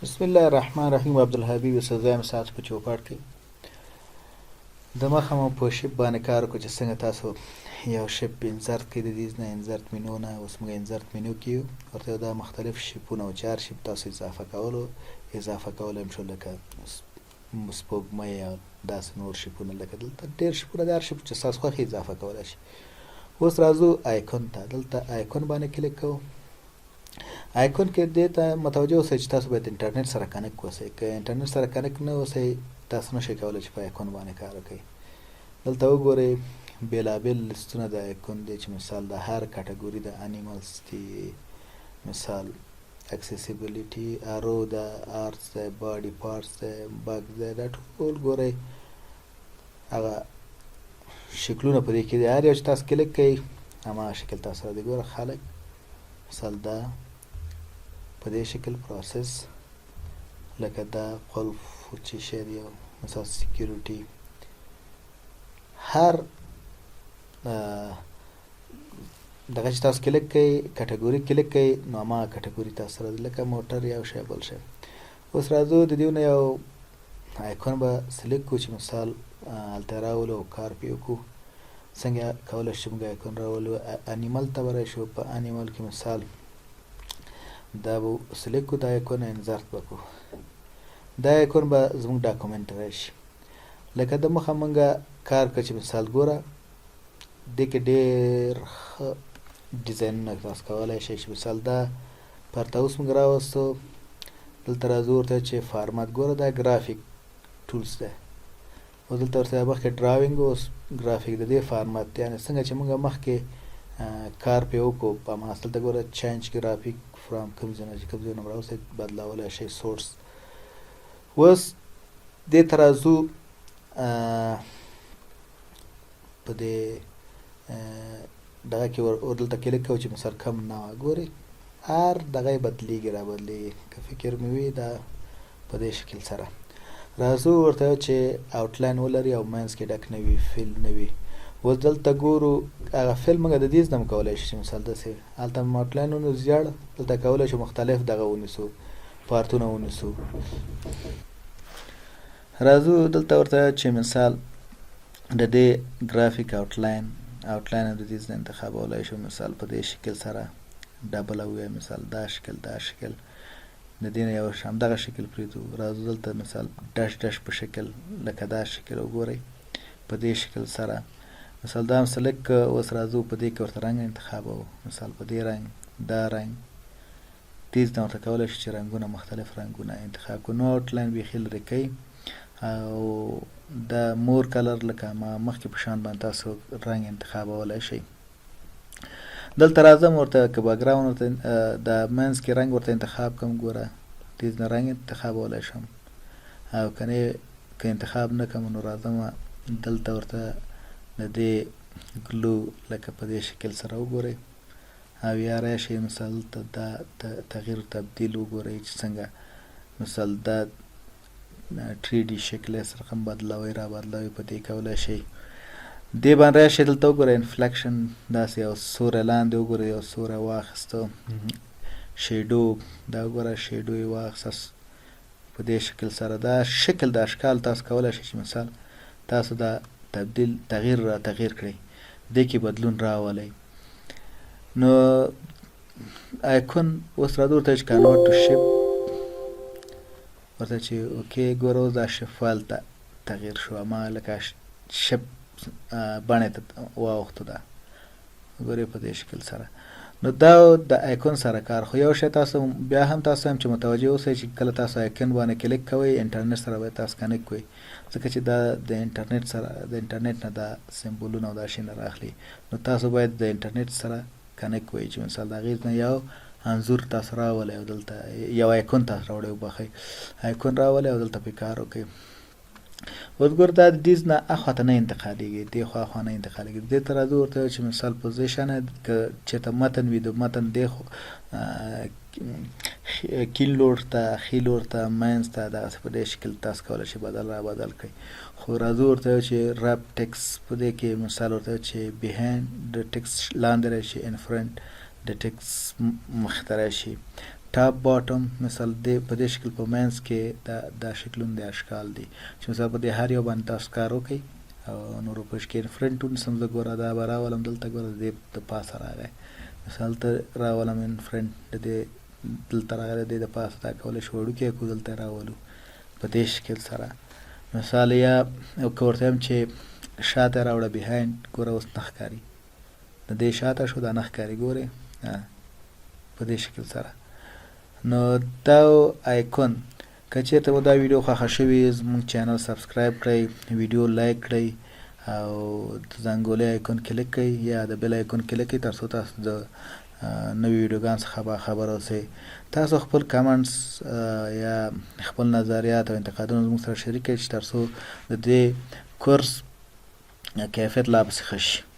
بسم الله الرحمن الرحیم. عبدالحبیب سزا مې ساعت په چوکاټ کې د مخه مو په شپ باندې کار وکړو چې څنګه تاسو یو شپ انسرت کړئ. د دې نه انسرت منو نه اوس موږ انسرت منو کې یو ورته دا مختلف شپونه او چار شپ تاسو اضافه کولای شو لکه سپوږمۍ او داسې نور شپونه لکه دلته ډېر شپونه د هر شپ چې ستاسو خوښې اضافه کولی شي. اوس راځو آیکون ته. دلته آیکون باندې کلیک کوو. آیکون کې دې ته متوجه اوسئ چې تاسو باید انټرنیټ سره کنیکټ اوسئ. که انټرنیټ سره کنیکټ نه اوسئ تاسو نشئ کولی چې په آیکون باندې کار وکړئ. دلته وګورئ بېلابېل لیستونه د آیکون دی چې مثال د هر کټګوري د انیملز دي، مثال اکسیسیبلیټي، ارو ده، آرتس ده، باډي پارټس ده، بګ ده، دا ټول ګورئ هغه شکلونه په دې کې دي. هر یو چې تاسو کلیک کوئ هماغه شکل تاسو را دي. ګوره خلک مثال دا په دې شکل پروسس لکه دا قلف چې شی دی مثال سکیورټي هر دغه چې تاسو کلیک کوئ کټګوري کلیک کوئ نو هماغه کټګوري تاسو سره لکه موټر یو شی بل شی. اوس راځو د دې نه یو آیکون به سلیکټ کړو چې مثال هلته راولو او کار پې وکړو. څنګه کولی شو موږ آیکون راولو؟ انیمل ته به راشو. په انیمل کې مثال دا به سلیکټ کړو، دا آیکون انسرت به کړو. دا آیکون به زموږ ډاکومنټ راشي. لکه د مخه موږ کار کړ چې مثال ګوره دې کې ډېر ښه ډیزاینونه تاسو کولی شئ چې مثال دا پرته اوس موږ راوستو. دلته راځو ورته چې فارمات ګوره دا ګرافیک ټولز دی. اوس دلته ورته مخکې ډراونګ اوس ګرافیک د دې فارمات دی. یعنې څنګه چې موږ مخکې کار پې وکړو په هماغه دلته ګوره چینج ګرافیک فرام کوم ځای نه چې کوم ځای نه راوستئ بدلولی شئ سورس. اوس دې ته راځو په دې دغه کې ور دلته کلیک کوو چې مثال کم نوع ګورئ هر دغه یې بدلېږي را بدلېږي. که فکر مې وي دا په دې شکل سره راځو ورته چې آوټلاین ولري او منځ کې ډک نه وي فیل نه وي. اوس دلته ګورو هغه فیل موږ د دې نه هم کولی شو چې مثال داسې هلته م آوټلاین ونیسو زیړ، دلته کولی شو مختلف دغه ونیسو پارتونه ونیسو. راځو دلته ورته چې مثال د دې ګرافیک آوټلاین د دې نه انتخابولی شو مثال په دې شکل سره ډبل او مثال دا شکل د دې نه یو همدغه شکل پرېږدو. راځو دلته مثال ډش په شکل لکه دا شکل وګورئ په دې شکل سره مثال دا هم سلیکټ که. اوس راځو په دې کې ورته رنګ انتخابوو مثال په دې رنګ دا رنګ دې نه ورته کولی شو چې رنګونه مختلف رنګونه انتخاب کړو. نو آوټلاین بیخي لرې کوي او دا مور کلر لکه ما مخکې په شان باندې تاسو رنګ انتخابولی شئ. دلته راځم ورته که باګراوند ورته د منځ کې رنګ ورته انتخاب کړم ګوره دې نه رنګ انتخابولی شم او که انتخاب نه کړم نو راځم دلته ورته د دې ګلو لکه په دې شکل سره وګورئ او یا راشئ مثال دلته دا تغییر تبدیل وګورئ چې څنګه مثال دا 3D شکل یې سره هم بدلوئ را بدلوئ په دې کولی شئ. دې باندې راشئ دلته وګورئ انفلیکشن داسې یو سوری لاندې وګورئ یو سوری واخیسته شیډو دا وګوره شیډو یې واخیسته په دې شکل سره. دا شکل د اشکال تاسو کولی شئ چې مثال تاسو دا تغییر کړئ دې کې بدلون راولئ. نو آیکون اوس راځو ورته چې کنورټ ټو شپ ورته چې اوکې ګوره اوس دا شپ فایل ته تغییر شو هماغه لکه شپ بڼې ته واوښتو دا ګورئ په دې شکل سره. نو دا د آیکون سره کار. خو یو شی تاسو بیا هم تاسو هم چې متوجه اوسئ چې کله تاسو آیکون باندې کلیک کوئ انټرنیټ سره باید تاسو کنیکټ کوئ ځکه چې دا د انټرنیټ نه دا سمبولونه او دا شیونه راخلي. نو تاسو باید د انټرنیټ سره کنیکټ کوئ چې مثال د هغې نه یو انځور تاسو راولئ او دلته یو آیکون تاسو راوړئ وبخئ آیکون راولئ او دلته پرې کار وکړئ. اوس ګوره دا د دې نه اخواته نه انتقالېږي دې خوا نه انتقالېږي. دې ته راځو ورته چې مثال پوزیشن که چېرته متن وي د متن دې کیڼ لور ته ښي لور ته منځ ته دغسې په دې شکل تاسو کولی شئ بدل را بدل کړئ. خو راځو ورته چې رب ټکس په دې کې مثال ورته چې بیهایند د ټکس لاندې راشي ان فرنټ د ټکس مخې ته راشي ټاپ باټم مثال په دې شکل په منځ کې دا شکلونه د اشکال دي چې مثال په دې هر یو باندې تاسو کار وکړئ او نورو پوښ کې فرنټ ونیسم زه ګوره دا به راولم دلته ګوره د پاسه راغی مثال ته راولم ان فرنټ د دې دلته راغلی دی د پاسه دا کولی شو وړوکی کړو دلته راولو په دې شکل سره مثال یا که ورته وایم چې شاته راوړه بیهایند ګوره اوس نه ښکاري د دې شاته شو دا نه ښکاري ګورې په دې شکل سره نو دا آیکون که چېرته مو دا ویډیو خوښه شوې زموږ چینل سبسکرایب کړئ ویډیو لایک کړئ او د زنګولې آیکون کلیک کړئ یا د بل آیکون کلیک کړئ تر څو تاسو د نوې ویډیوګانو څخه باخبر اوسئ تاسو خپل کمنټس یا خپل نظریات او انتقادونه زموږ سره شریک کړئ چې تر څو د دې کورس کیفیت لا پسې ښه شي